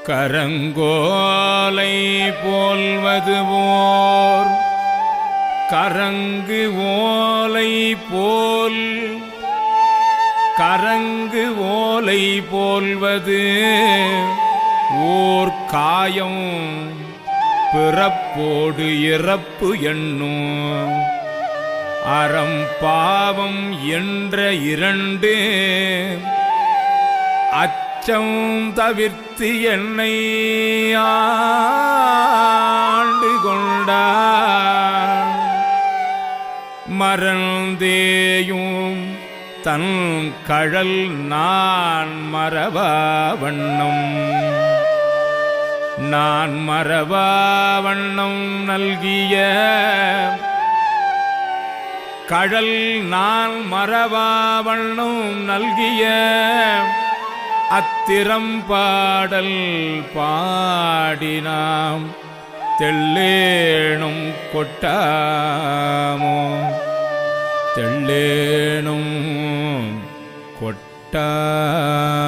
கரங்கோலை போல்வது போர் கரங்கு ஓலை போல் கரங்கு ஓலை போல்வது ஓர் காயம் பிறப்போடு இறப்பு எண்ணும் அறம் பாவம் என்ற இரண்டு அச்சம் தவிர்த்து என்னை ஆண்டு கொண்டார் மறந்தேயும் தன் கழல் நான் மறவா வண்ணம் நான் மறவா வண்ணம் நல்கிய கழல் நான் மறவா வண்ணம் நல்கிய அத்திரம் பாடல் பாடினாம் தெள்ளேனும் கொட்டாமோ தெள்ளேனும் கொட்டாமோ.